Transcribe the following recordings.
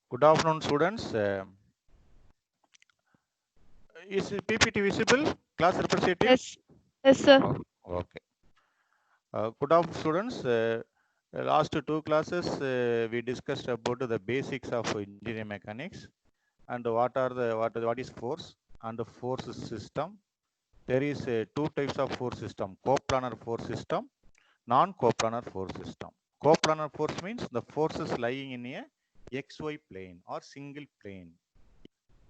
Good afternoon, students. Is PPT visible? Class representative? Yes, yes, sir. Oh, okay. Good afternoon, students. Last two classes we discussed about the basics of engineering mechanics and what is force and the force system. There is two types of force system: coplanar force system, non-coplanar force system. Coplanar force means the forces lying in a XY plane or single plane.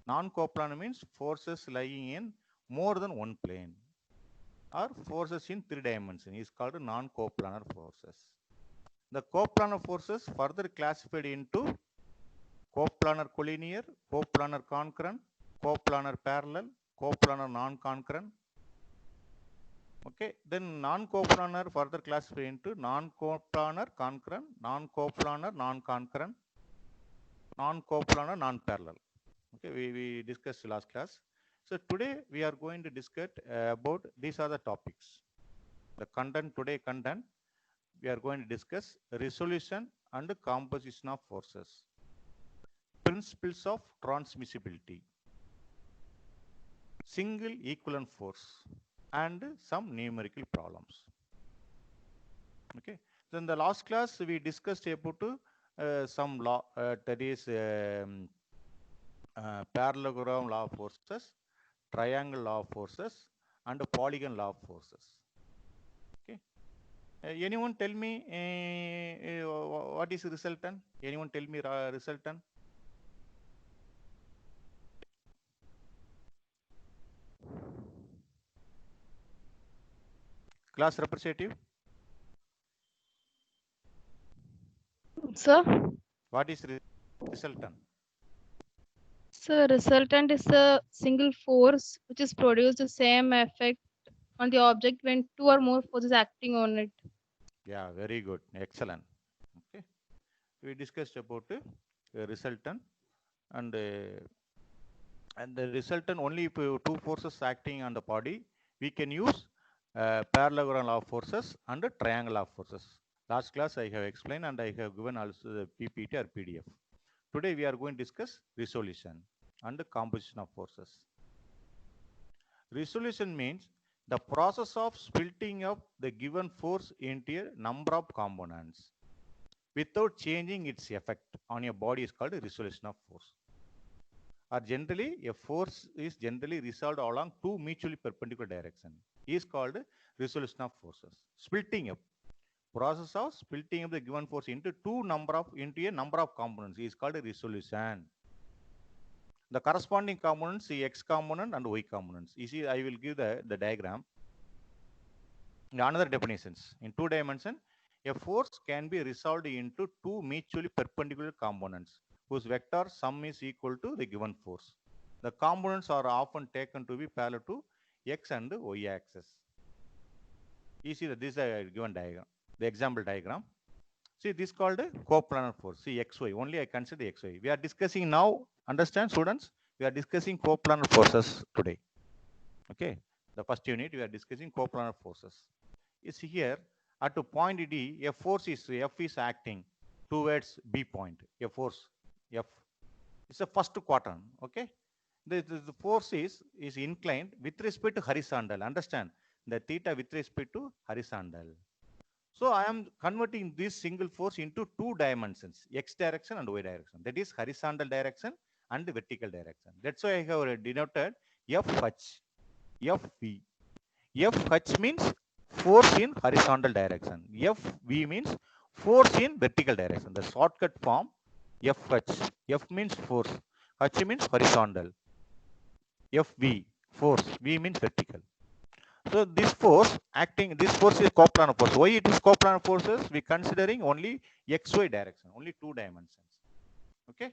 Non-coplanar means forces lying in more than one plane or forces in three dimensions is called non-coplanar forces. The coplanar forces further classified into coplanar collinear, coplanar concurrent, coplanar parallel, coplanar non-concurrent. Okay, then non-coplanar further classified into non-coplanar concurrent, non-coplanar non-concurrent, non-coplanar non-parallel. Okay, we discussed last class. So today we are going to discuss about these are the topics. The content we are going to discuss resolution and composition of forces, principles of transmissibility, single equivalent force, and some numerical problems. Okay. Then the last class we discussed about some law that is parallelogram law of forces, triangle law of forces, and polygon law of forces. Okay. Anyone tell me what is resultant? Anyone tell me resultant? Class representative, Sir, what is resultant? so resultant is a single force which is produced the same effect on the object when two or more forces acting on it. Yeah, very good. Excellent. Okay. We discussed about resultant and the resultant only if two forces acting on the body, we can use parallelogram law of forces and triangle law of forces. Last class I have explained and I have given also the PPT or PDF. Today we are going to discuss resolution and the composition of forces. Resolution means the process of splitting up the given force into a number of components without changing its effect on your body is called resolution of force. Or generally, a force is generally resolved along two mutually perpendicular directions. Is called resolution of forces. Splitting up. Process of splitting up the given force into a number of components is called a resolution. The corresponding components, the x component and y components. You see, I will give the diagram. Another definitions. In two dimensions, a force can be resolved into two mutually perpendicular components whose vector sum is equal to the given force. The components are often taken to be parallel to x and y axis. You see that this is a given diagram, the example diagram. See, this is called a coplanar force. See, xy. Only I consider xy. We are discussing now. Understand, students? We are discussing coplanar forces today. Okay. The first unit we are discussing coplanar forces. Is here at a point D, a force is F is acting towards B point. A force F. It's a first quadrant. Okay. The force is inclined with respect to horizontal. Understand the theta with respect to horizontal. So I am converting this single force into two dimensions, x direction and y direction. That is horizontal direction and vertical direction. That's why I have denoted FH, FV. FH means force in horizontal direction. FV means force in vertical direction. The shortcut form FH. F means force. H means horizontal. FV, force. V means vertical. So this force is coplanar force. Why it is coplanar forces? We considering only XY direction, only two dimensions. Okay.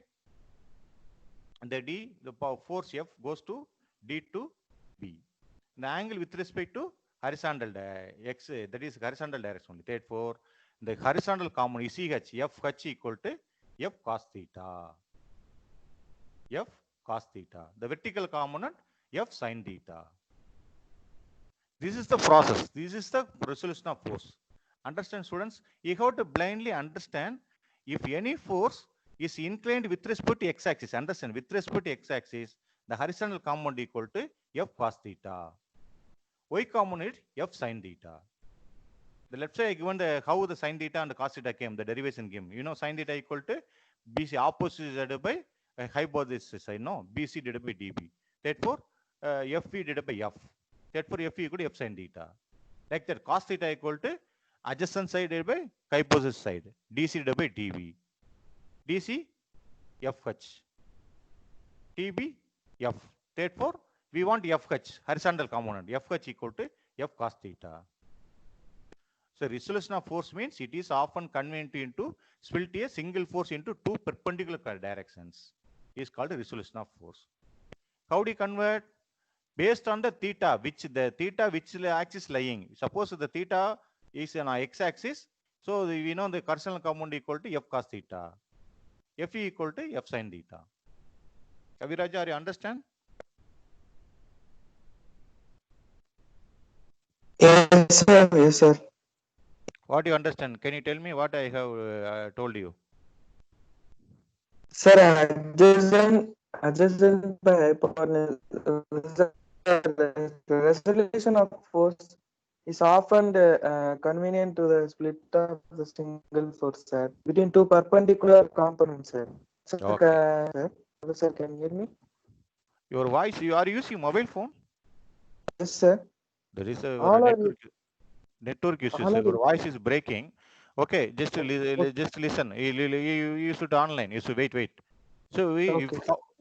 And the force F goes to D to B. The angle with respect to horizontal X, that is horizontal direction only. Therefore, the horizontal component is FH equal to F cos theta. F cos theta. The vertical component F sin theta. This is the process. This is the resolution of force. Understand, students? You have to blindly understand if any force is inclined with respect to x-axis. Understand, with respect to x-axis, the horizontal component equal to f cos theta. Y component f sin theta. The left side given the how the sin theta and the cos theta came, the derivation came. You know, sin theta equal to BC opposite divided by hypothesis side, no, BC divided by dB. Therefore, FV divided by F. Therefore, FV equal to F sin theta. Like that, cos theta equal to adjacent side divided by hypothesis side, DC divided by dV. DC FH, dB F. Therefore, we want FH, horizontal component, FH equal to F cos theta. So resolution of force means it is often convenient to split a single force into two perpendicular directions. It is called a resolution of force. How do you convert? Based on the theta which axis lying. Suppose the theta is on x-axis, so we know the corresponding component equal to f cos theta. F equal to f sin theta. Kaviraja, are you understand? Yes, sir. Yes, sir. What do you understand? Can you tell me what I have told you? Sir, adjacent by hypotenuse, the resolution of force is often convenient to the split of the single force, sir, between two perpendicular components, sir. Sir, Okay. sir, can you hear me? Your voice, you are using mobile phone? Yes, sir. There is a All are network issues. all are Your voice is breaking. Okay, just listen. You should online. You should wait. So okay.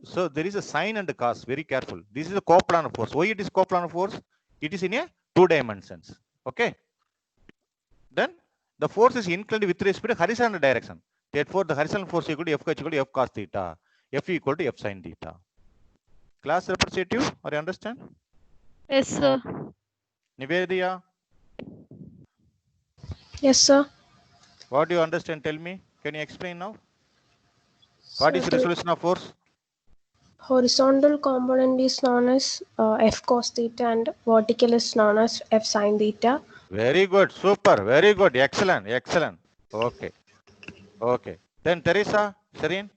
so there is a sine and a cos. Very careful. This is a coplanar force. Why it is coplanar force? It is in a 2 dimensions. Okay. Then the force is inclined with respect to horizontal direction. Therefore, the horizontal force equal to f equal to f cos theta. F equal to f sin theta. Class representative, or you understand? Yes, sir. Nivedya, Yes, sir. what do you understand? Tell me. Can you explain now? What is So the resolution of force? horizontal component is known as f cos theta and vertical is known as f sin theta. Very good. Super. Very good. Excellent. Okay. Then Teresa, Serene.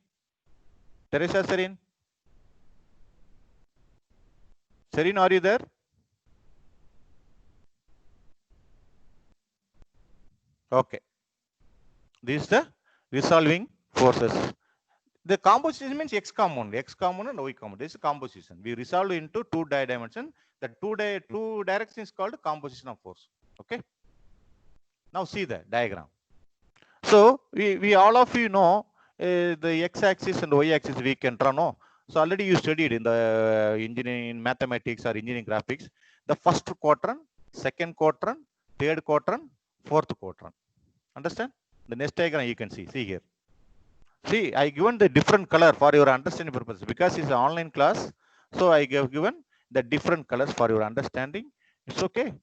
Serene, are you there? Okay. This is the resolving forces. The composition means x component and y component. This is composition. We resolve into two dimensions. The two directions is called composition of force. Okay. Now see the diagram. So we all of you know the x-axis and y-axis we can draw. No. So already you studied in the engineering mathematics or engineering graphics. The first quadrant, second quadrant, third quadrant, fourth quadrant. Understand? The next diagram you can see here. See, I given the different color for your understanding purpose because it's an online class. So I have given the different colors for your understanding. It's okay.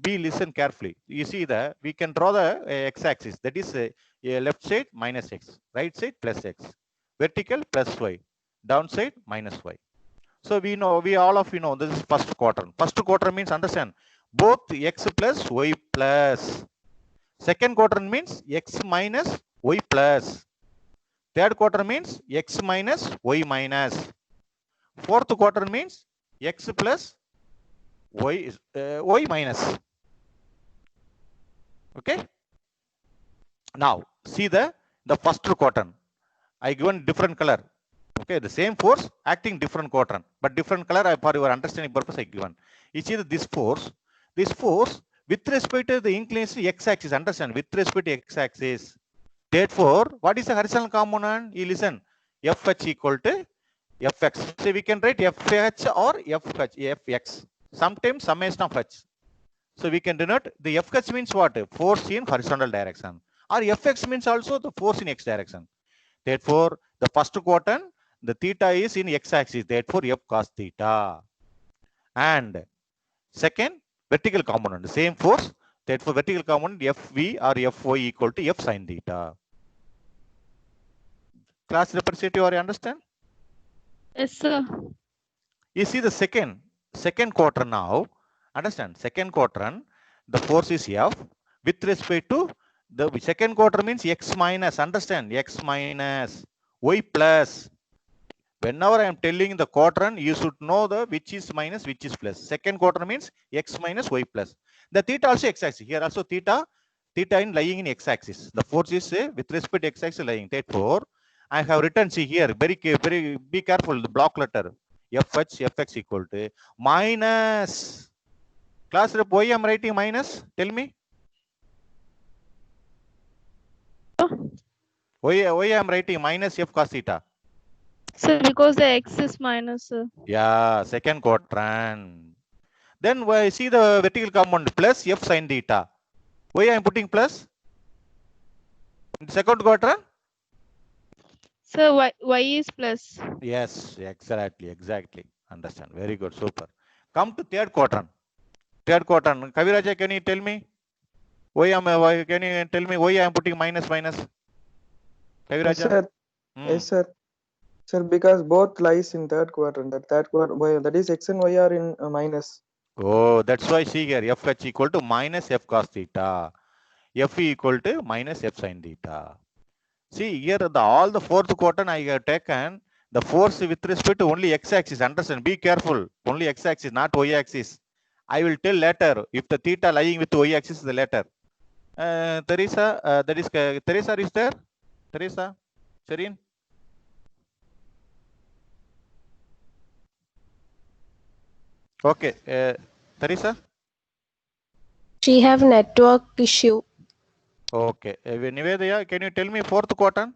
Be listen carefully. You see that we can draw the x-axis. That is a left side minus x, right side plus x, vertical plus y, down side minus y. So we know, all of you know, this is first quadrant. First quadrant means understand both x plus y plus. Second quadrant means x minus y plus. Third quadrant means x minus y minus. Fourth quadrant means x plus y minus. Okay. Now see the first quadrant. I given different color. Okay, the same force acting different quadrant, but different color for your understanding purpose I given. You see that this force with respect to the inclination x-axis. Understand, with respect to x-axis. Therefore, what is the horizontal component? You listen. Fh equal to Fx. So we can write Fh or Fx. Sometimes summation of h. So we can denote the Fh means what? Force in horizontal direction. Or Fx means also the force in x direction. Therefore, the first quadrant, the theta is in x-axis. Therefore, f cos theta. And second, vertical component, the same force. Therefore, vertical component Fv or Fy equal to f sin theta. Class representative, or you understand? Yes, sir. You see the second quadrant now. Understand? Second quadrant, the force is F with respect to the second quadrant means x minus. Understand? X minus Y plus. Whenever I am telling the quadrant, you should know the which is minus, which is plus. Second quadrant means x minus y plus. The theta also x-axis. Here also theta in lying in x-axis. The force is with respect to x-axis lying. Therefore, I have written, see here, very be careful, the block letter. Fx equal to minus. Class rep, why I am writing minus? Tell me. Why I am writing minus f cos theta? Sir, because the x is minus, sir. Yeah, second quadrant. Then I see the vertical component plus f sin theta. Why I am putting plus? In the second quadrant? Sir, y is plus. Yes, exactly. Understand. Very good, super. Come to third quadrant. Kaviraja, can you tell me? Can you tell me why I am putting minus? Yes, Kaviraja? sir. Yes, sir. Sir, because both lies in third quadrant. That is x and y are in minus. Oh, that's why see here fh equal to minus f cos theta. F equal to minus f sin theta. See here all the fourth quadrant I have taken the force with respect to only x-axis. Understand? Be careful. Only x-axis, not y-axis. I will tell later if the theta lying with y-axis is the later. Teresa, Teresa is there? Teresa, Serene. Okay, Teresa. She have network issue. Okay, Nivedaya, can you tell me fourth quadrant?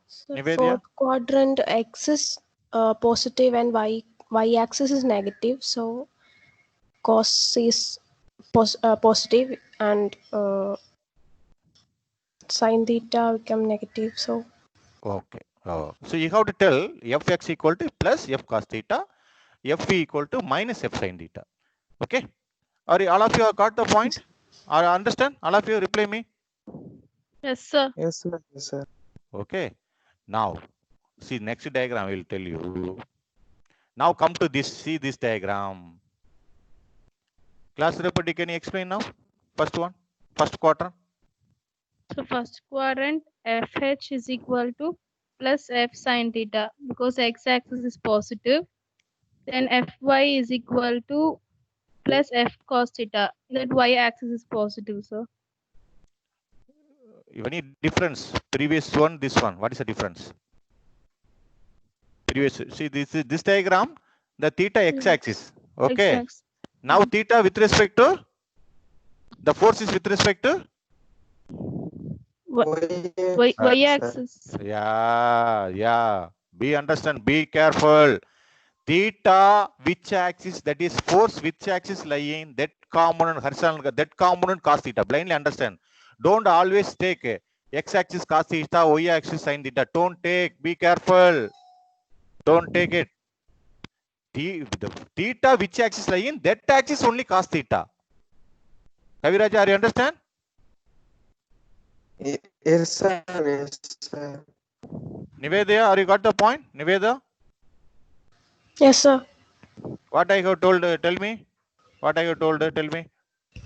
So Nivedya? fourth quadrant, x is positive and y axis is negative. So cos is positive and sin theta become negative. So Okay. Oh. So you have to tell fx equal to plus f cos theta, f equal to minus f sin theta. Okay. Are all of you have got the point? Or understand? All of you reply me. Yes, sir. Yes, sir. Yes, sir. Okay. Now, see next diagram I will tell you. Now come to this. See this diagram. Class repetition, can you explain now? First one, first quadrant. So first quadrant, fh is equal to plus f sin theta because x-axis is positive. Then fy is equal to plus f cos theta. That y-axis is positive, sir. Any difference? Previous one, this one. What is the difference? Previous. See this diagram. The theta x-axis. Okay. X-axis. Now theta with respect to the force is with respect to Y-axis. yeah. Be understand. Be careful. Theta which axis, that is force which axis lying, that component horizontal, that component cos theta. Blindly understand. Don't always take x-axis cos theta, y-axis sin theta. Don't take. Be careful. Don't take it. The theta which axis lying, that axis only cos theta. Kaviraja, are you understand? Yes, sir. Yes, sir. Nivedaya, are you got the point? Nivedaya? yes, sir. What I have told, tell me. What I have told, tell me.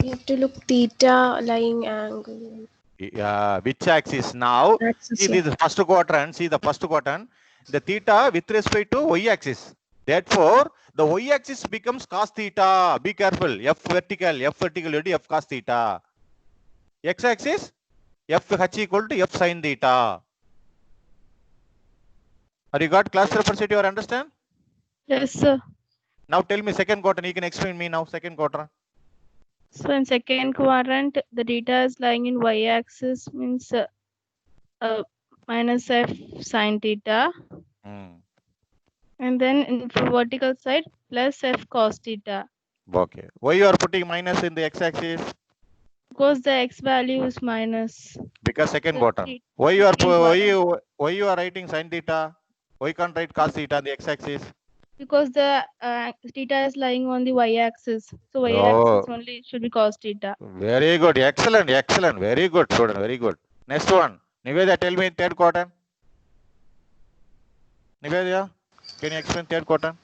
You have to look theta lying angle. Yeah, which axis now? Axis, See yeah. this first quadrant. See the first quadrant. The theta with respect to y-axis. Therefore, the y-axis becomes cos theta. Be careful. F vertical will be f cos theta. X-axis, fh equal to f sin theta. Are you got class representative? You understand? Yes, sir. Now tell me second quadrant. You can explain me now second quadrant. So in second quadrant, the theta is lying in y-axis means minus f sin theta, and then in for vertical side plus f cos theta Okay. Why you are putting minus in the x-axis? because the x value is minus. Because second The quadrant. Why you are second quadrant. why you are writing sin theta? Why can't write cos theta on the x-axis? Because the theta is lying on the y-axis, so Oh, y-axis only should be cos theta. very good. Excellent. Very good, student. Very good. Next one. Nivedya, tell me third quadrant. Nivedya, can you explain third quadrant?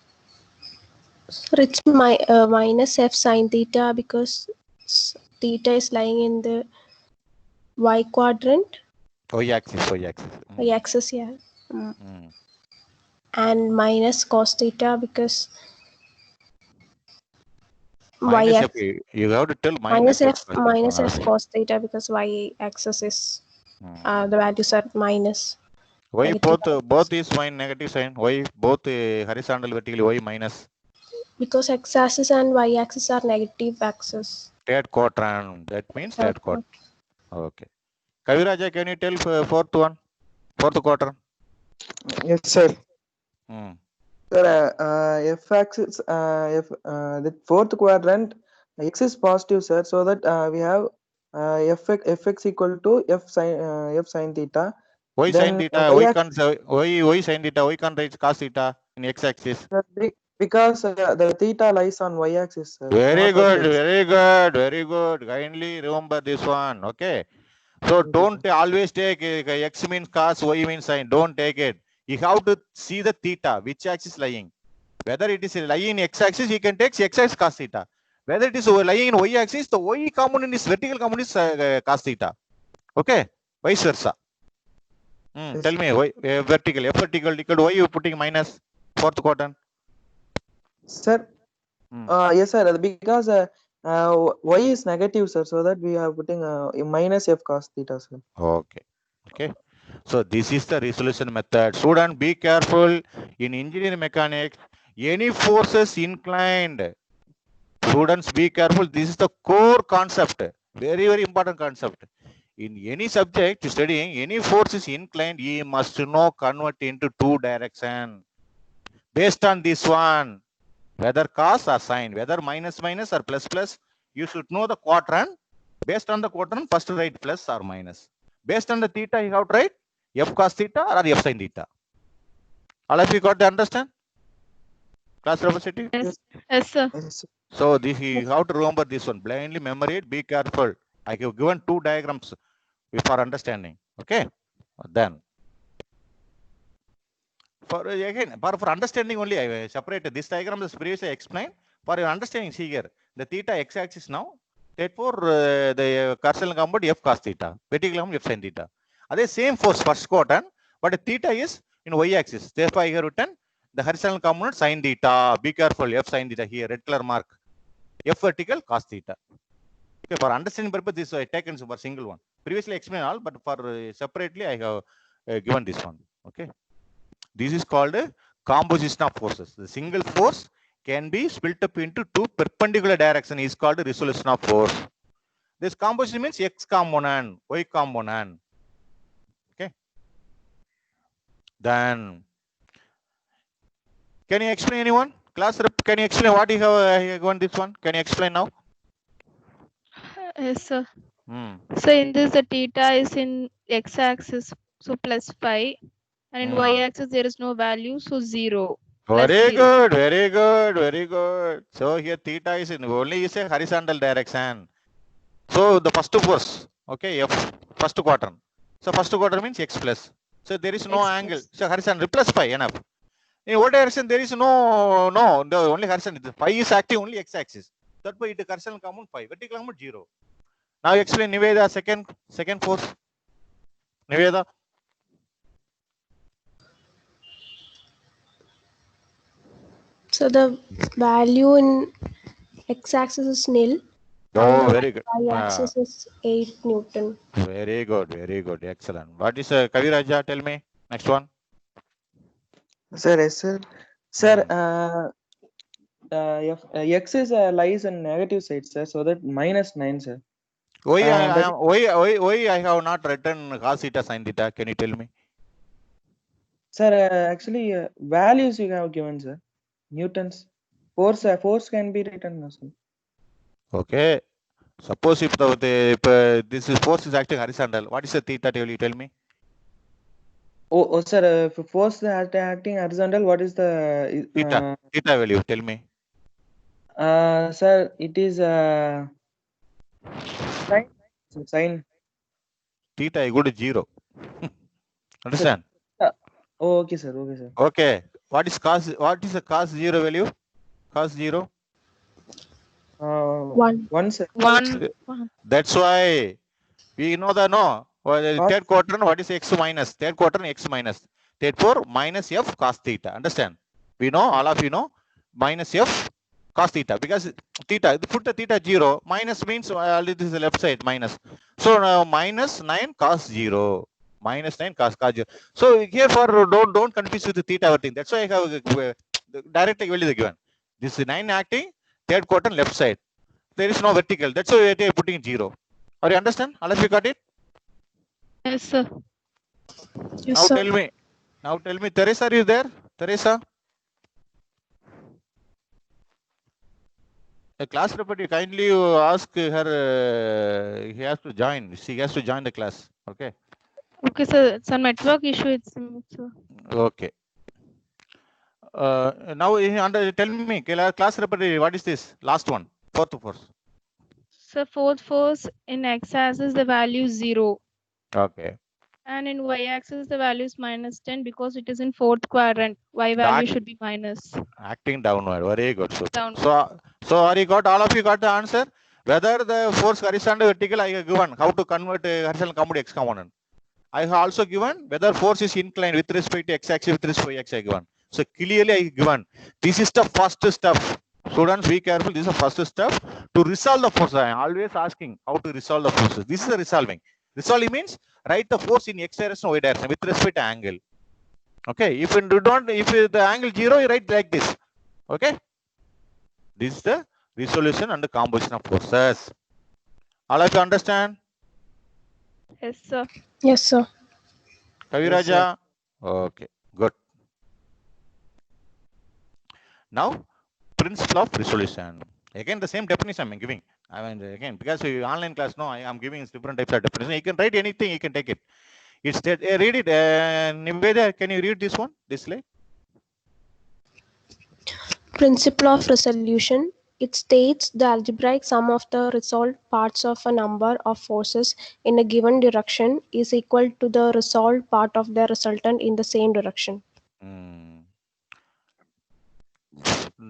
So it's minus f sin theta because theta is lying in the y quadrant. Y-axis. Y-axis, yeah. Mm. And minus cos theta because Minus F. y-axis You have to tell minus F. f minus f cos theta because y-axis is the values are minus. Why Negative both is fine, negative sign? Why both horizontal, vertical? Why minus? because x-axis and y-axis are negative axis. Third quadrant. That means Third third quadrant. Okay. Kaviraja, can you tell fourth one? Fourth quadrant. Yes, sir. Mm. Sir, f-axis, the fourth quadrant, x is positive, sir. So that we have fx equal to f sin theta. Why Then sin theta? Why can't why sin theta? Why can't write cos theta in x-axis? because the theta lies on y-axis, sir. Very not on good, the x. very good, very good. Kindly remember this one. Okay. So Okay, don't always take x means cos, y means sin. Don't take it. You have to see the theta, which axis lying. Whether it is lying in x-axis, you can take x-axis cos theta. Whether it is lying in y-axis, the y component is vertical component is cos theta. Okay, vice versa. Yes, Tell me, why vertical, f vertical equal to why you putting minus fourth quadrant? sir. Yes, sir. Because y is negative, sir. So that we are putting minus f cos theta, sir. Okay. Okay. So this is the resolution method. Student, be careful. In engineering mechanics, any forces inclined. Students, be careful. This is the core concept. Very, very important concept. In any subject studying, any force is inclined, you must know convert into two direction. Based on this one, whether cos or sine, whether minus minus or plus plus, you should know the quadrant. Based on the quadrant, first write plus or minus. Based on the theta, you have to write f cos theta or f sin theta. All of you got to understand? Class representative? Yes, yes, sir. Yes, sir. So this you have to remember this one. Blindly memory it. Be careful. I have given two diagrams for understanding. Okay. Then for again for understanding only I separated this diagram is previously explained. For your understanding, see here the theta x-axis now. Therefore the Cartesian component f cos theta, vertical component f sin theta. Are the same force first quadrant, but the theta is in y-axis. Therefore I have written the horizontal component sin theta. Be careful, f sin theta here, red color mark. F vertical cos theta. Okay, for understanding purpose, this I taken for single one. Previously explained all, but for separately I have given this one. Okay, this is called a composition of forces. The single force can be split up into two perpendicular direction. Is called a resolution of force. This composition means x component, y component. Okay. Then, can you explain anyone? Class rep, can you explain what you have given this one? Can you explain now? Yes, sir. So in this, the theta is in x-axis, so plus 5, and in y-axis there is no value, so 0. Very 0. good, very good, very good. So here theta is in only is a horizontal direction. So the first force, okay, F first quadrant. So first quadrant means x plus. So there is no X angle. plus. So horizontal plus phi enough. In what direction there is no the only horizontal. The phi is acting only x-axis. That why it horizontal component phi, vertical component 0. Now explain Niveda second force. Niveda. So the value in x-axis is nil. Oh, and very good. Y-axis is 8 Newton. Very good, excellent. What is Kaviraja? Tell me next one. Sir, yes, sir. Sir, x is lies on negative side, sir. So that minus 9, sir. Why that- why I have not written cos theta sin theta? Can you tell me? Sir, actually, values you have given, sir. Newtons. Force can be written, sir. Okay. Suppose if this is force is acting horizontal, what is the theta? You tell me. Oh, sir. If force acting horizontal, what is the Theta value? Tell me. sir? It is sine. Theta equal to 0. Understand? Oh, okay, sir. Okay, sir. Okay. What is cos? What is the cos 0 value? Cos 0. 1, sir. 1. That's why we know the no. Third quadrant, what is x minus? Third quadrant, x minus. Therefore, minus f cos theta. Understand? We know, all of you know, minus f cos theta, because theta, put the theta 0, minus means this is the left side, minus. So now minus 9 cos 0. Minus 9 cos 0. So here for don't confuse with the theta everything. That's why I have directly given. This is 9 acting, third quadrant left side. There is no vertical. That's why we are putting 0. Are you understand? All of you got it? Yes, sir. Yes, Now sir. tell me. Now tell me, Teresa, are you there? Teresa? A class representative, kindly ask her, he has to join. She has to join the class. Okay. Okay, sir. Some network issue. It's sir. Okay. Now tell me, class representative, what is this? Last one. Fourth force. So fourth force in x-axis the value is 0. Okay. And in y-axis the value is minus 10 because it is in fourth quadrant. Y value should be minus. Acting downward. Very good. Super. Downward. So are you got, all of you got the answer? Whether the force horizontal vertical, I have given how to convert horizontal component x component. I have also given whether force is inclined with respect to x-axis, with respect to x, I given. So clearly I given. This is the first step. Students, be careful. This is the first step to resolve the force. I am always asking how to resolve the forces. This is the resolving. Resolving means write the force in x direction, y direction with respect to angle. Okay. If you don't, if the angle 0, you write like this. Okay. This is the resolution and the composition of forces. All of you understand? Yes, sir. Yes, sir. Kaviraja? Yes, Okay, good. Now, principle of resolution. Again, the same definition I'm giving. I mean, again, because we online class, no, I am giving different types of definition. You can write anything, you can take it. It's that, read it. Niveda, can you read this one, this slide? Principle of resolution. It states the algebraic sum of the resolved parts of a number of forces in a given direction is equal to the resolved part of their resultant in the same direction.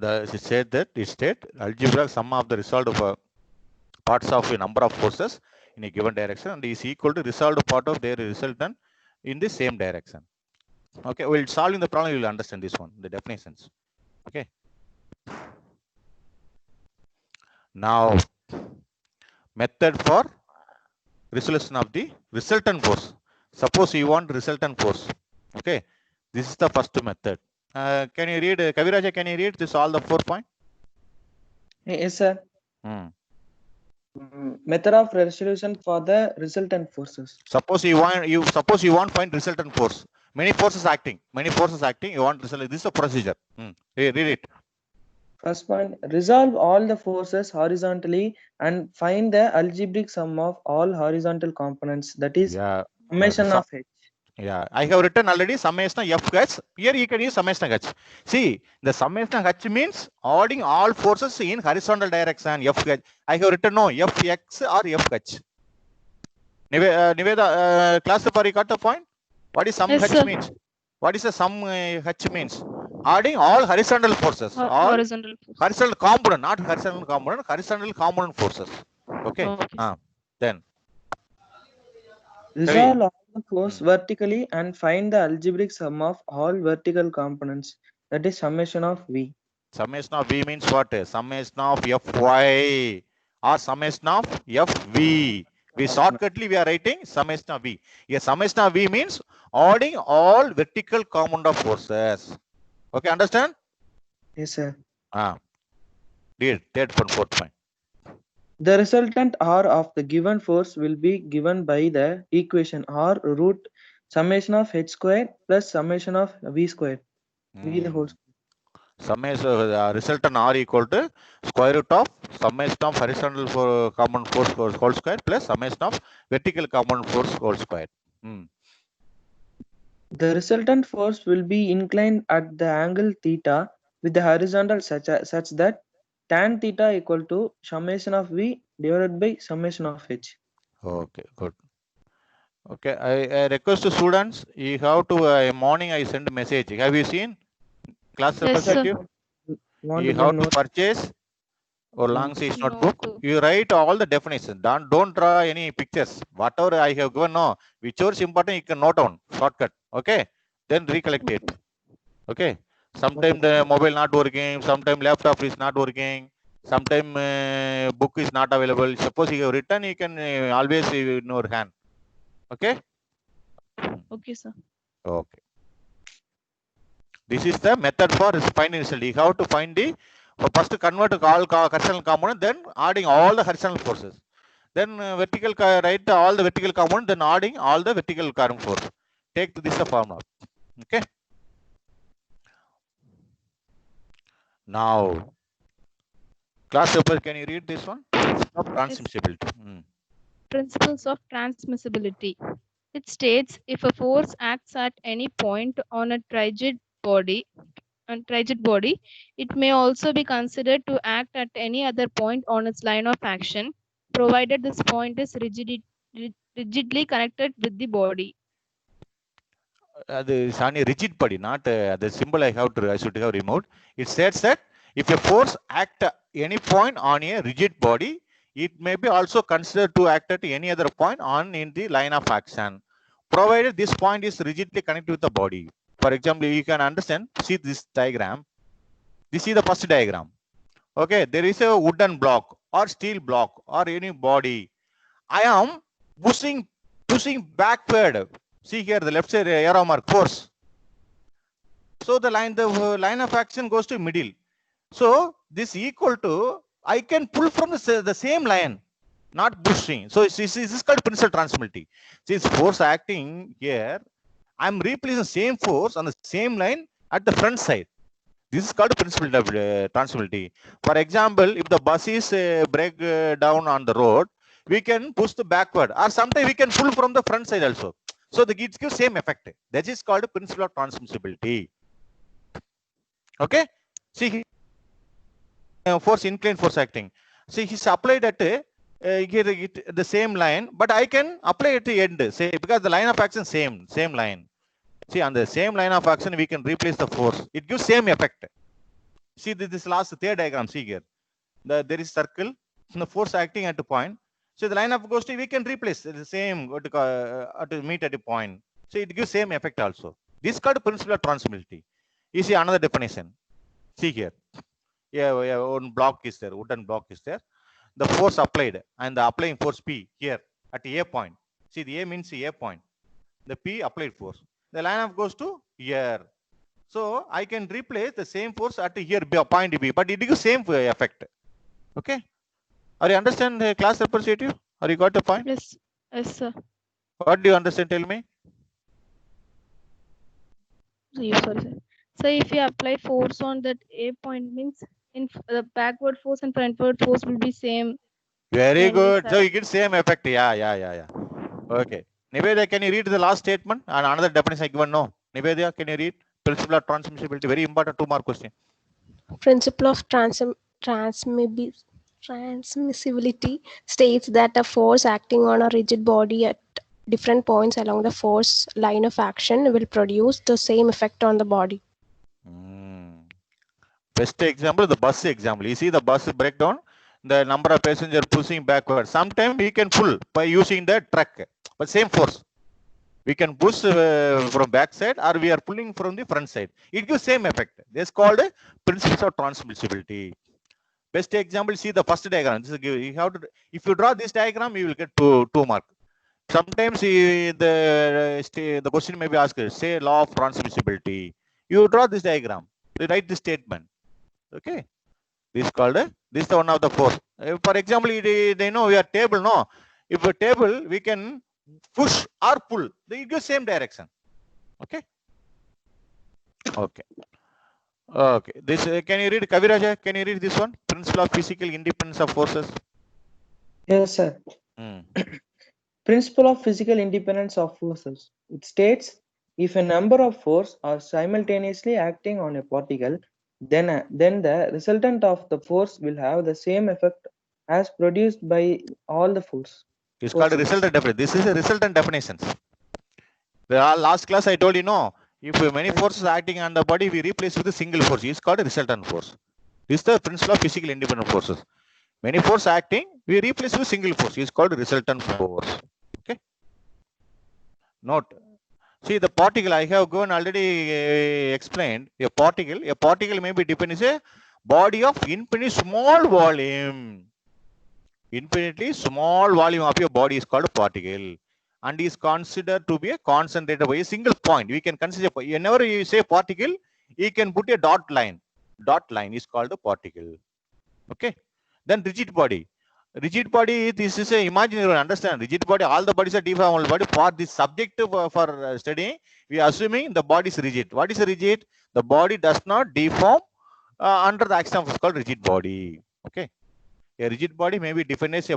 It said that it state algebraic sum of the result of parts of a number of forces in a given direction and is equal to resolved part of their resultant in the same direction. Okay, while solving the problem, you will understand this one, the definitions. Okay. Now, method for resolution of the resultant force. Suppose you want resultant force. Okay, this is the first method. Can you read, Kaviraja? Can you read this all the 4 points? Yes, sir. Method of resolution for the resultant forces. Suppose you want find resultant force. Many forces acting. You want result. This is a procedure. Read it. First point, resolve all the forces horizontally and find the algebraic sum of all horizontal components. That is summation of h. Yeah, I have written already summation of f h. Here you can use summation of h. See, the summation of h means adding all forces in horizontal direction. F h. I have written no fx or fh. Niveda, class report, you got the point? What is sum Yes, h sir. means? What is the sum h means? Adding all horizontal forces. All Horizontal force. horizontal component, not horizontal component, horizontal component forces. Okay. Okay. Then. Resolve all the force vertically and find the algebraic sum of all vertical components. That is summation of v. Summation of v means what? Summation of fy or summation of fv. We shortcutly we are writing summation of v. Here summation of v means adding all vertical component of forces. Okay, understand? Yes, sir. Read third point, fourth point. The resultant R of the given force will be given by the equation R root summation of h square plus summation of v square. V the whole square. Summation resultant R equal to square root of summation of horizontal component force whole square plus summation of vertical component force whole square. The resultant force will be inclined at the angle theta with the horizontal such that tan theta equal to summation of v divided by summation of h. Okay, good. Okay, I request to students, you have to morning I send a message. Have you seen class Yes, sir. representative? You have to purchase or long size No, notebook. sir. You write all the definitions. Don't draw any pictures. Whatever I have given, no, whichever is important, you can note down shortcut. Okay, then recollect it. Okay. Sometimes the mobile not working. Sometimes laptop is not working. Sometimes book is not available. Suppose you have written, you can always in your hand. Okay. Okay, sir. Okay. This is the method for finding result. You have to find the first convert all horizontal component, then adding all the horizontal forces. Then vertical write all the vertical component, then adding all the vertical current force. Take this the formula. Okay. Now, class paper, can you read this one? Of transmissibility. Principles of transmissibility. It states if a force acts at any point on a rigid body, it may also be considered to act at any other point on its line of action, provided this point is rigidly connected with the body. The Sani rigid body, not the symbol I should have removed. It says that if a force act at any point on a rigid body, it may be also considered to act at any other point on in the line of action, provided this point is rigidly connected with the body. For example, you can understand, see this diagram. This is the first diagram. Okay, there is a wooden block or steel block or any body. I am pushing backward. See here, the left side arrow mark force. So the line of action goes to middle. So this equal to, I can pull from the same line, not pushing. So this is called principal transmissibility. Since force acting here, I'm replacing same force on the same line at the front side. This is called principal transmissibility. For example, if the bus is break down on the road, we can push the backward, or sometimes we can pull from the front side also. So the it gives same effect. That is called principle of transmissibility. Okay. See, force inclined force acting. See, he's applied at here the same line, but I can apply at the end. Say because the line of action same line. See, on the same line of action, we can replace the force. It gives same effect. See this last third diagram. See here, there is circle. The force acting at a point. So the line of goes to, we can replace the same to meet at a point. So it gives same effect also. This is called principle of transmissibility. You see another definition. See here. Yeah, one block is there, wooden block is there. The force applied and the applying force P here at A point. See, the A means A point. The P applied force. The line of goes to here. So I can replace the same force at here point B, but it gives same effect. Okay. Are you understand the class representative? Are you got the point? Yes, yes, sir. What do you understand? Tell me. Sorry, sir. So if you apply force on that A point, means in the backward force and frontward force will be same. Very Can we good. say- So you get same effect. Yeah. Okay. Nivedya, can you read the last statement and another definition I given? No. Nivedya, can you read principle of transmissibility? Very important 2 mark question. Principle of transmissibility states that a force acting on a rigid body at different points along the force line of action will produce the same effect on the body. Best example, the bus example. You see the bus breakdown, the number of passengers pushing backward. Sometimes we can pull by using the truck, but same force. We can push from back side, or we are pulling from the front side. It gives same effect. This is called principle of transmissibility. Best example, see the first diagram. This is, you have to, if you draw this diagram, you will get 2 mark. Sometimes the question may be asked, say law of transmissibility. You draw this diagram, you write this statement. Okay, this is called this is the one of the force. For example, they know we are table. No, if a table we can push or pull, they go same direction. Okay. This can you read, Kaviraja? Can you read this one? Principle of physical independence of forces. Yes, sir. Principle of physical independence of forces. It states if a number of forces are simultaneously acting on a particle, then the resultant of the force will have the same effect as produced by all the force. It's called a resultant definition. This is a resultant definitions. The last class I told you, no, if many forces are acting on the body, we replace with a single force. It's called a resultant force. This is the principle of physical independent forces. Many force acting, we replace with single force. It's called resultant force. Okay. Note. See the particle I have gone already explained. A particle may be defined as a body of infinitely small volume. Infinitely small volume of your body is called particle, and is considered to be a concentrated by a single point. We can consider whenever you say particle, you can put a dot line. Dot line is called a particle. Okay. Then rigid body. Rigid body, this is a imaginary, understand. Rigid body, all the bodies are deformable body. For this subject for studying, we are assuming the body is rigid. What is rigid? The body does not deform under the action of what's called rigid body. Okay. A rigid body may be defined as a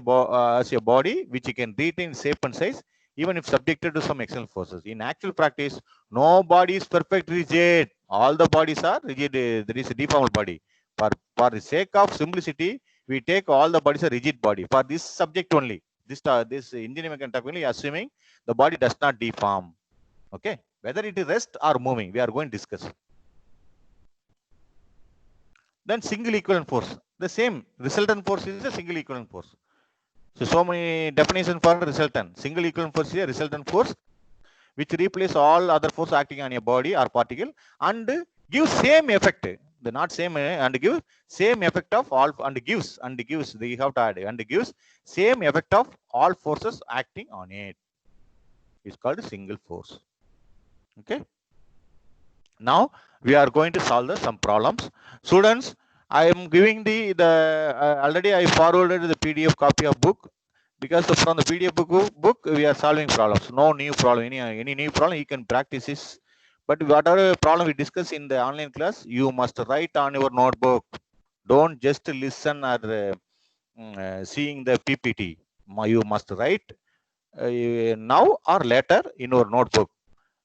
body which you can retain shape and size even if subjected to some external forces. In actual practice, no body is perfect rigid. All the bodies are rigid. There is a deformable body. For the sake of simplicity, we take all the bodies a rigid body. For this subject only, this engineering mechanics only, assuming the body does not deform. Okay, whether it is rest or moving, we are going to discuss. Then single equivalent force. The same resultant force is a single equivalent force. So many definitions for resultant. Single equivalent force is a resultant force which replace all other force acting on a body or particle and give same effect. The not same and give same effect of all and gives they have to add and gives same effect of all forces acting on it. It's called single force. Okay. Now we are going to solve some problems. Students, I am giving the already I forwarded the PDF copy of book because from the PDF book we are solving problems. No new problem. Any new problem you can practice this. But whatever problem we discuss in the online class, you must write on your notebook. Don't just listen or seeing the PPT. You must write now or later in your notebook.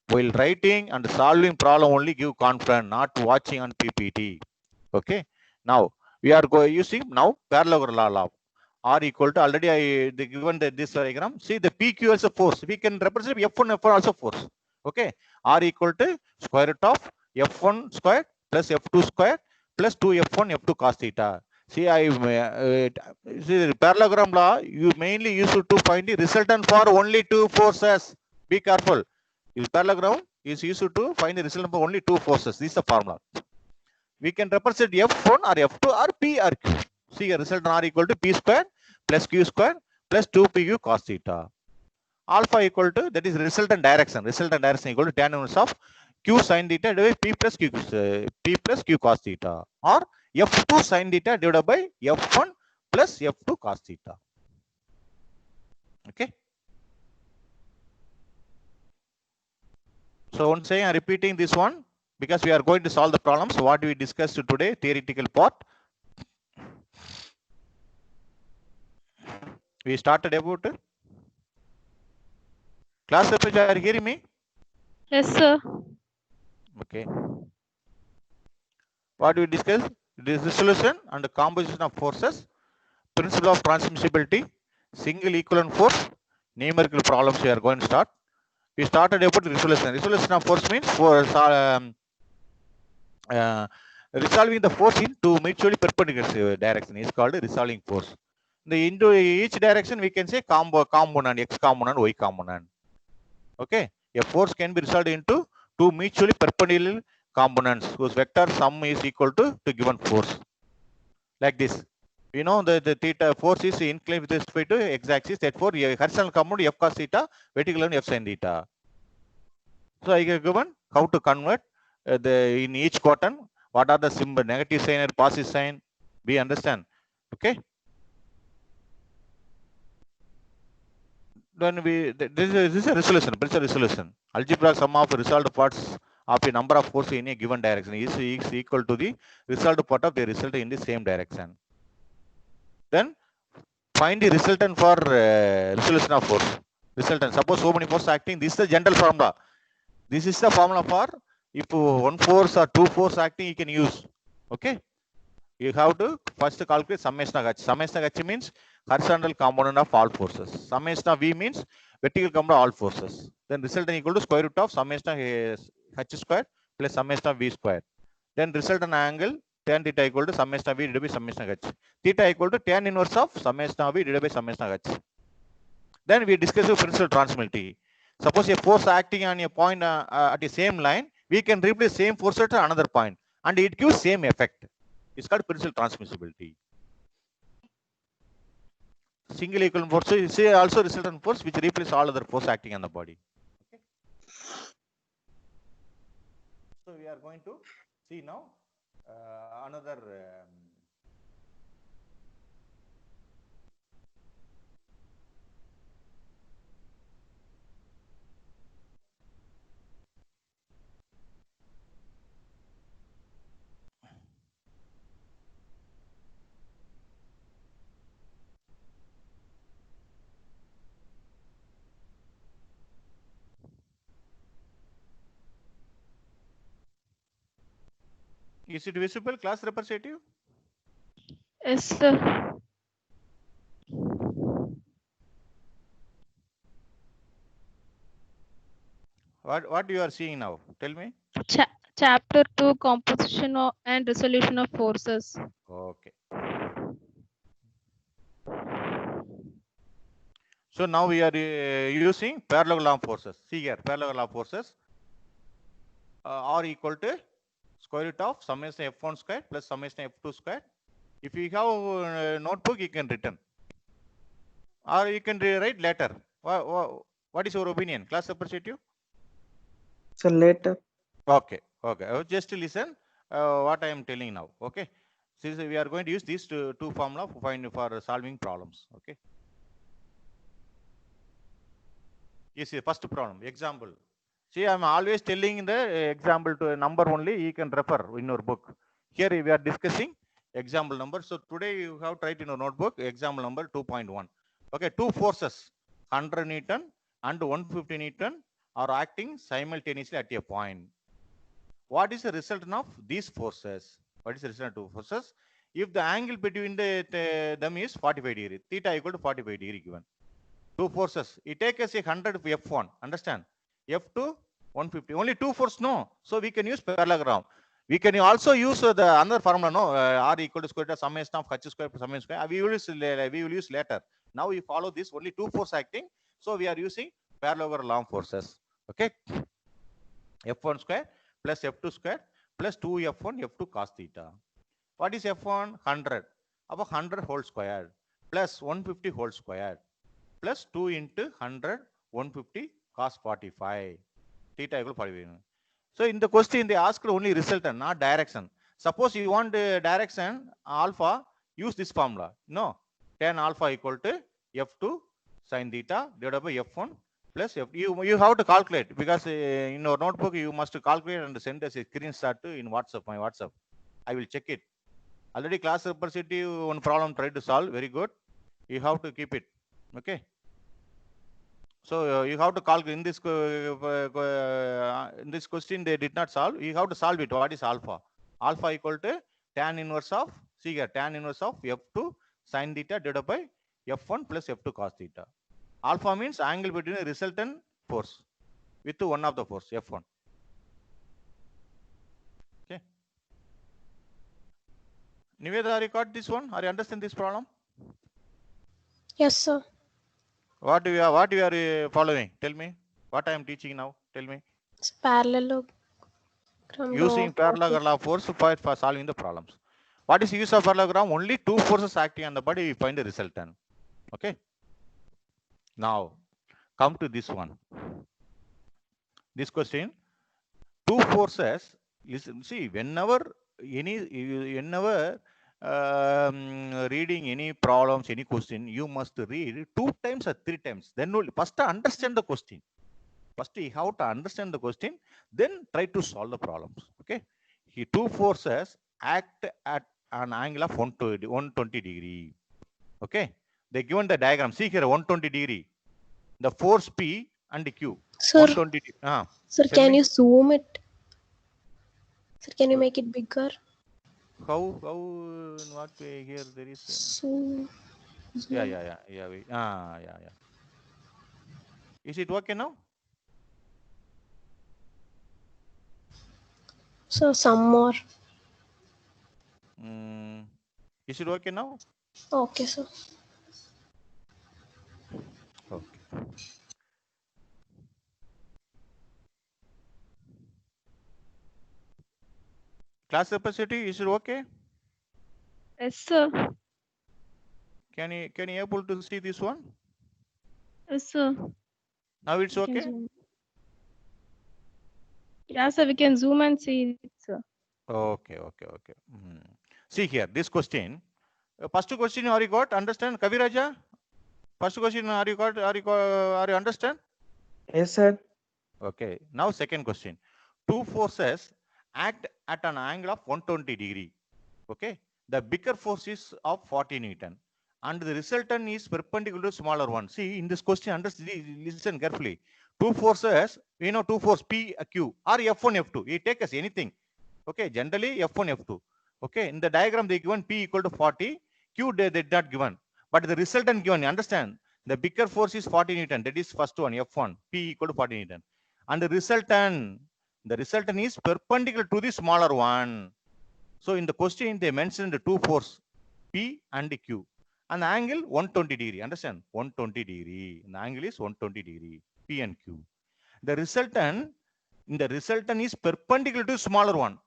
While writing and solving problem only give confidence, not watching on PPT. Okay. Now we are using now parallelogram law. R equal to already I given this diagram. See the PQ as a force. We can represent F1 F1 also force. Okay. R equal to square root of F1 square plus F2 square plus 2F1 F2 cos theta. See I see the parallelogram law you mainly use to find the resultant for only two forces. Be careful. This parallelogram is used to find the resultant for only two forces. This is the formula. We can represent F1 or F2 or P or Q. See a resultant R equal to P square plus Q square plus 2PQ cos theta. Alpha equal to, that is resultant direction. Resultant direction equal to tan inverse of Q sin theta divided by P plus Q cos theta, or F2 sin theta divided by F1 plus F2 cos theta. Okay. So once again, I'm repeating this one because we are going to solve the problems what we discussed today, theoretical part. We started about class report. Are you hearing me? Yes, sir. Okay. What we discussed? Dissolution and composition of forces, principle of transmissibility, single equivalent force, numerical problems we are going to start. We started about resolution. Resolution of force means for resolving the force into mutually perpendicular direction is called resolving force. Into each direction we can say component, X component, Y component. Okay. A force can be resolved into two mutually perpendicular components whose vector sum is equal to given force. Like this. We know the theta force is inclined with respect to x-axis. Therefore, a horizontal component F cos theta, vertical one F sin theta. So I have given how to convert in each quadrant. What are the symbol, negative sign or positive sign? We understand. Okay. Then this is a resolution. This is a resolution. Algebraic sum of resolved parts of a number of forces in a given direction is equal to the resolved part of the result in the same direction. Then find the resultant for resolution of force. Resultant. Suppose so many forces acting. This is the general formula. This is the formula for if one force or two force acting, you can use. Okay. You have to first calculate summation of H. Summation of H means horizontal component of all forces. Summation of V means vertical component of all forces. Then resultant equal to square root of summation of H square plus summation of V square. Then resultant angle tan theta equal to summation of v divided by summation of h. Theta equal to tan inverse of summation of v divided by summation of h. Then we discuss the principal transmissibility. Suppose a force acting on a point at the same line, we can replace same force at another point and it gives same effect. It's called principal transmissibility. Single equivalent force is also resultant force which replaces all other force acting on the body. Okay. So we are going to see now another is it visible, class representative? Yes, sir. What you are seeing now? Tell me. Chapter 2, composition and resolution of forces. Okay. So now we are using parallelogram forces. See here, parallelogram forces are equal to square root of summation f1 square plus summation f2 square. If you have a notebook, you can written, or you can write later. What is your opinion, class representative? So later. Okay, okay. Just listen what I am telling now. Okay, since we are going to use these two formula for solving problems. Okay. Yes, first problem example. See, I am always telling the example to a number only. You can refer in your book. Here we are discussing example number. So today you have to write in your notebook example number 2.1. Okay, two forces 100 Newton and 150 Newton are acting simultaneously at a point. What is the result of these forces? What is the result of forces? If the angle between them is 45 degree, theta equal to 45 degree given. Two forces. It takes us a 100 F1. Understand? F2 150. Only two forces, no. So we can use parallelogram. We can also use the another formula, no. R equal to square root of summation of h square plus summation square. We will use later. Now we follow this only two force acting. So we are using parallelogram forces. Okay. F1 square plus F2 square plus 2F1 F2 cos theta. What is F1? 100. About 100 whole square plus 150 whole square plus 2 into 100 150 cos 45 theta equal 45. So in the question they asked only resultant, not direction. Suppose you want direction alpha, use this formula. No, tan alpha equal to F2 sin theta divided by F1 plus F. You have to calculate because in your notebook you must calculate and send us a screenshot in WhatsApp, my WhatsApp. I will check it. Already class representative one problem tried to solve. Very good. You have to keep it. Okay. So you have to calculate in this question they did not solve. You have to solve it. What is alpha? Alpha equal to tan inverse of, see here, tan inverse of F2 sin theta divided by F1 plus F2 cos theta. Alpha means angle between the resultant force with one of the force F1. Okay. Niveda, are you got this one? Are you understand this problem? Yes, sir. What you are following? Tell me. What I am teaching now? Tell me. It's parallelogram. Using parallelogram force for solving the problems. What is the use of parallelogram? Only two forces acting on the body, we find the resultant. Okay. Now, come to this one. This question. Two forces. Listen, see, whenever reading any problems, any question, you must read 2 times or 3 times. Then only first understand the question. First, you have to understand the question, then try to solve the problems. Okay. Two forces act at an angle of 120 degree. Okay. They given the diagram. See here 120 degree. The force P and Q. Sir, 120 degree. sir, can you zoom it? Sir, can you make it bigger? How in what way here there is? Zoom. Yeah. Is it okay now? So some more. Is it okay now? Okay, sir. Okay. Class representative, is it okay? Yes, sir. Can you able to see this one? Yes, sir. Now it's We can okay? zoom. Yeah, sir. We can zoom and see it, sir. Okay. See here, this question. First question, are you got? Understand, Kaviraja? First question, are you understand? Yes, sir. Okay. Now second question. Two forces act at an angle of 120 degree. Okay. The bigger force is of 40 Newton, and the resultant is perpendicular to smaller one. See, in this question, listen carefully. Two forces, two force P, Q, or F1, F2. You take as anything. Okay. Generally, F1, F2. Okay. In the diagram, they given P equal to 40. Q they did not given. But the resultant given, understand? The bigger force is 40 Newton. That is first one, F1. P equal to 40 Newton. And the resultant is perpendicular to the smaller one. So in the question, they mentioned the two force P and Q. And the angle 120 degree. Understand? 120 degree. And the angle is 120 degree. P and Q. The resultant is perpendicular to smaller one.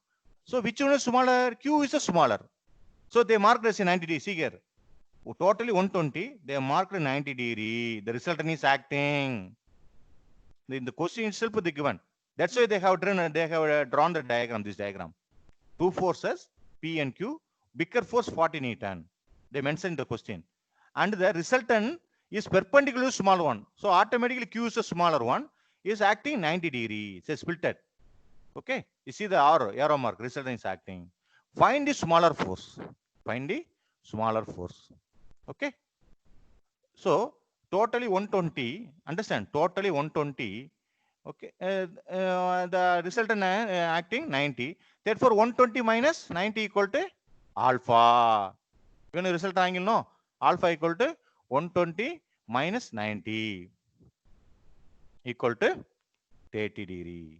So which one is smaller? Q is a smaller. So they marked as a 90 degree. See here. Totally 120. They marked 90 degree. The resultant is acting. In the question itself, they given. That's why they have drawn the diagram. This diagram. Two forces P and Q. Bigger force 40 Newton. They mentioned the question. And the resultant is perpendicular to smaller one. So automatically Q is a smaller one. Is acting 90 degree. It's a splitted. Okay. You see the arrow mark. Resultant is acting. Find the smaller force. Find the smaller force. Okay. So totally 120. Understand? Totally 120. Okay. The resultant acting 90. Therefore 120 minus 90 equal to alpha. You know result angle, no? Alpha equal to 120 minus 90 equal to 30 degree.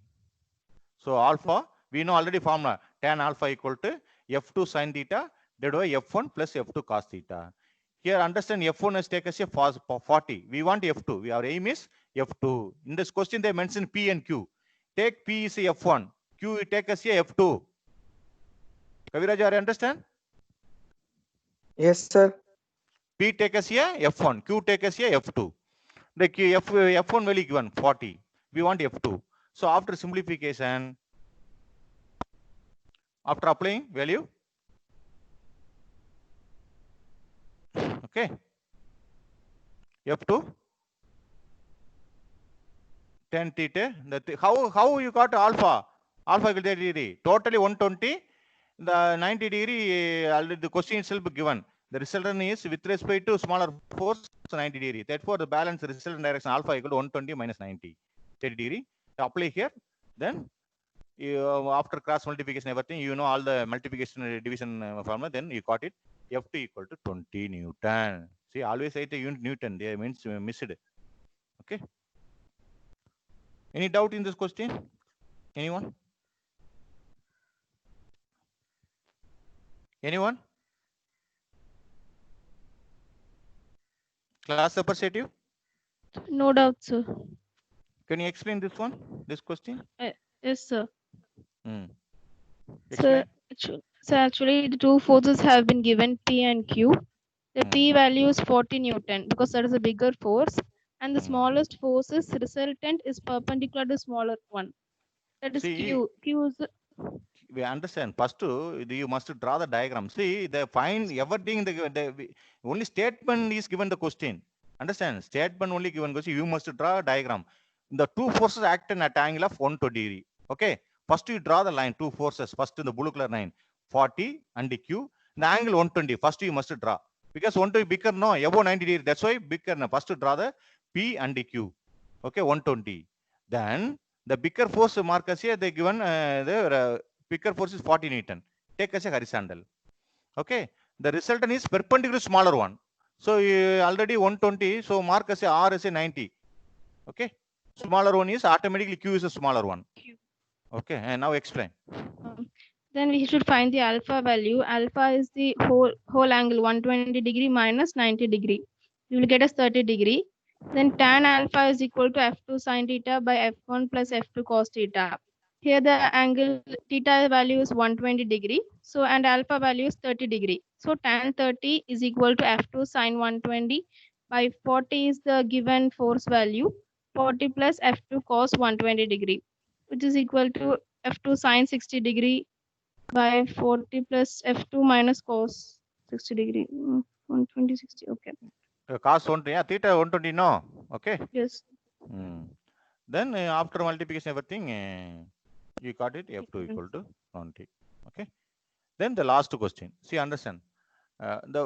So alpha, we know already formula. Tan alpha equal to F2 sin theta divided by F1 plus F2 cos theta. Here understand F1 has taken a 40. We want F2. Our aim is F2. In this question they mentioned P and Q. Take P is a F1. Q take as a F2. Kaviraj, you understand? Yes, sir. P take as a F1. Q take as a F2. The F1 value given 40. We want F2. So after simplification, after applying value, okay, F2 10 theta. How you got alpha? Alpha equal to 30 degree. Totally 120. The 90 degree already the question itself given. The resultant is with respect to smaller force 90 degree. Therefore, the balance resultant direction alpha equal to 120 minus 90. 30 degree. Apply here. Then after cross multiplication everything, you know all the multiplication division formula. Then you got it. F2 equal to 20 Newton. See, always write the unit Newton. They means missed. Okay. Any doubt in this question? Anyone? Anyone? Class representative? No doubt, sir. Can you explain this one? This question? Yes, sir. Explain. So actually, the two forces have been given P and Q. The P value is 40 Newton because that is a bigger force, and the smallest force's resultant is perpendicular to smaller one. That is Q. Q is. We understand. First, you must draw the diagram. See, the find everything. The only statement is given the question. Understand? Statement only given question. You must draw a diagram. The two forces act in at angle of 120 degree. Okay. First, you draw the line. Two forces. First, in the blue color line, 40 and the Q. The angle 120. First, you must draw because 120 bigger. No, above 90 degree. That's why bigger. No. First, draw the P and the Q. Okay, 120. Then the bigger force markers here they given the bigger force is 40 Newton. Take as a horizontal. Okay. The resultant is perpendicular to smaller one. So already 120. So mark as a R as a 90. Okay. Smaller one is automatically Q is a smaller one. Okay. And now explain. Then we should find the alpha value. Alpha is the whole angle 120 degree minus 90 degree. You will get as 30 degree. Then tan alpha is equal to f2 sine theta by f1 plus f2 cos theta. Here the angle theta value is 120 degree. So and alpha value is 30 degree. So tan 30 is equal to f2 sine 120 by 40 is the given force value. 40 plus f2 cos 120 degree, which is equal to f2 sine 60 degree by 40 plus f2 minus cos 60 degree. 120 60. Okay. Cos 120, yeah, theta 120, no? Okay. Yes. Then after multiplication everything, you got it f2 equal to 20. Okay. Then the last question. See, understand.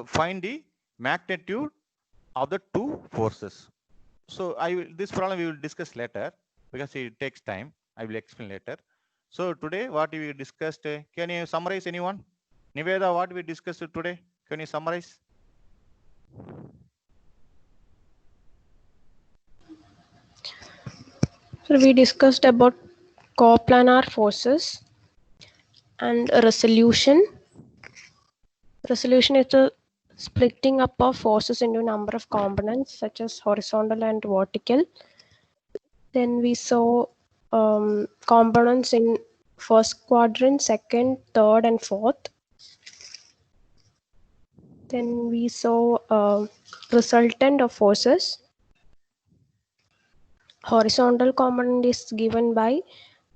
Find the magnitude of the two forces. So this problem we will discuss later because it takes time. I will explain later. So today what we discussed, can you summarize anyone? Niveda, what we discussed today? Can you summarize? So we discussed about coplanar forces and resolution. Resolution is the splitting up of forces into a number of components such as horizontal and vertical. Then we saw components in first quadrant, second, third, and fourth. Then we saw resultant of forces. Horizontal component is given by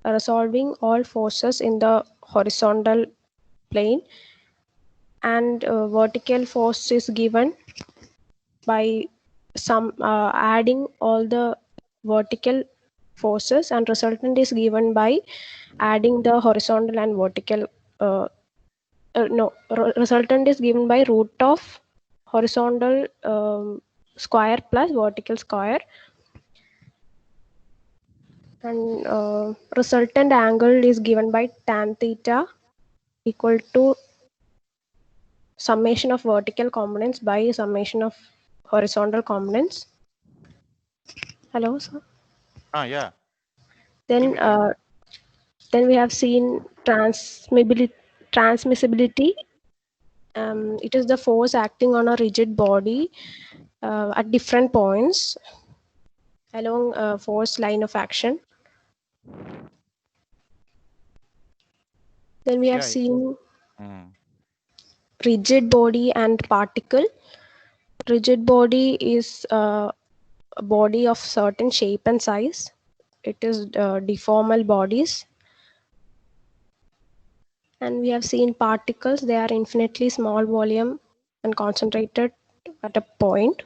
resolving all forces in the horizontal plane, and vertical force is given by adding all the vertical forces, and resultant is given by adding the horizontal and vertical resultant is given by root of horizontal square plus vertical square, and resultant angle is given by tan theta equal to summation of vertical components by summation of horizontal components. Hello, sir. Yeah. Then we have seen transmissibility. It is the force acting on a rigid body at different points along a force line of action. Then we have seen rigid body and particle. Rigid body is a body of certain shape and size. It is deformable bodies. And we have seen particles. They are infinitely small volume and concentrated at a point.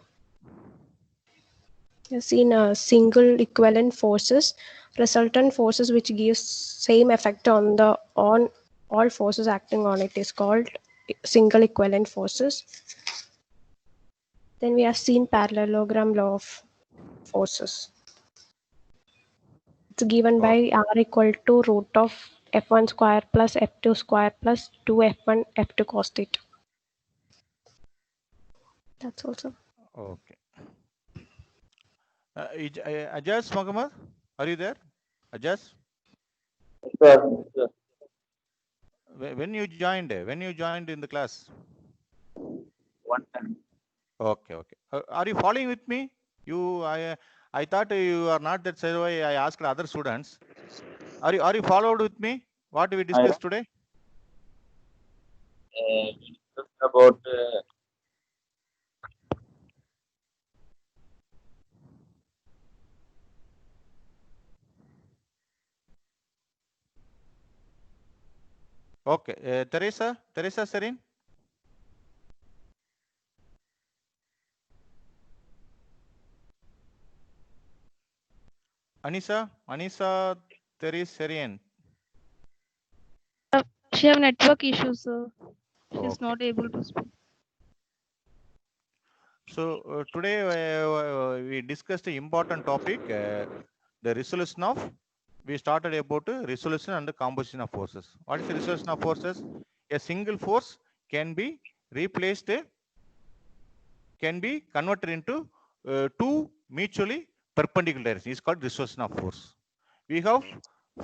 We have seen single equivalent forces, resultant forces which gives same effect on all forces acting on it is called single equivalent forces. Then we have seen parallelogram law of forces. It's given by R equal to root of f1 square plus f2 square plus 2f1 f2 cos theta. That's also. Okay. Ajaz Mohammed, are you there? Ajaz? Sure. When you joined in the class? One time. Okay. Are you following with me? I thought you are not that, so I asked other students. Are you followed with me? What we discussed today? We discussed about Okay. Teresa Serin? Anisa Teresa Serin. She have network issues, sir. She's not able to speak. So today we discussed an important topic, the resolution of. We started about resolution and the composition of forces. What is the resolution of forces? A single force can be replaced, can be converted into two mutually perpendicular directions. It's called resolution of force. We have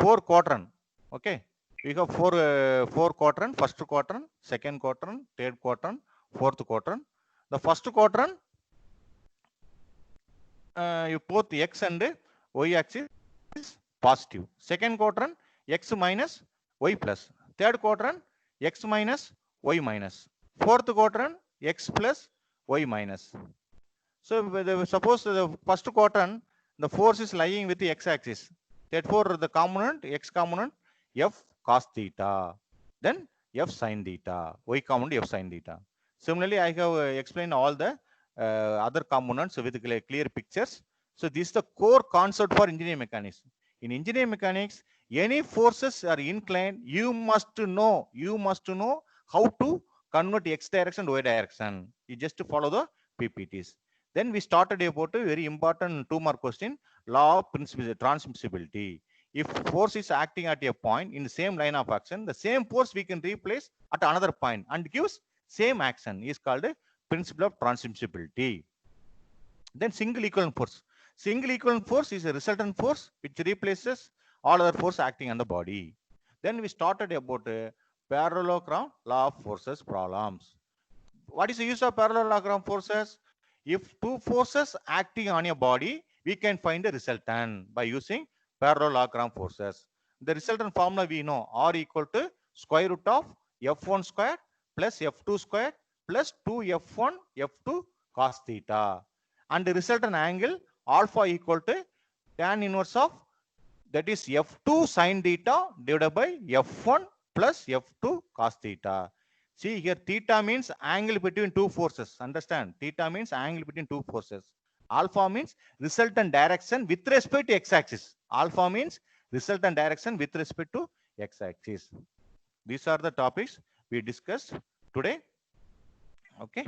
4 quadrants. Okay. We have four quadrant: first quadrant, second quadrant, third quadrant, fourth quadrant. The first quadrant, you both x and y axis positive. Second quadrant, x minus y plus. Third quadrant, x minus y minus. Fourth quadrant, x plus y minus. So suppose the first quadrant, the force is lying with the x-axis. Therefore, the component, x component, f cos theta. Then f sin theta. Y component, f sin theta. Similarly, I have explained all the other components with clear pictures. So this is the core concept for engineering mechanics. In engineering mechanics, any forces are inclined, you must know how to convert x direction to y direction. You just follow the PPTs. Then we started about a very important 2-mark question, law of transmissibility. If force is acting at a point in the same line of action, the same force we can replace at another point and gives same action is called a principle of transmissibility. Then single equivalent force. Single equivalent force is a resultant force which replaces all other force acting on the body. Then we started about parallelogram law of forces problems. What is the use of parallelogram forces? If two forces acting on a body, we can find the resultant by using parallelogram forces. The resultant formula we know, R equal to square root of F1 squared plus F2 squared plus 2F1 F2 cos theta. And the resultant angle alpha equal to tan inverse of, that is F2 sin theta divided by F1 plus F2 cos theta. See here, theta means angle between two forces. Understand? Theta means angle between two forces. Alpha means resultant direction with respect to x-axis. Alpha means resultant direction with respect to x-axis. These are the topics we discussed today. Okay.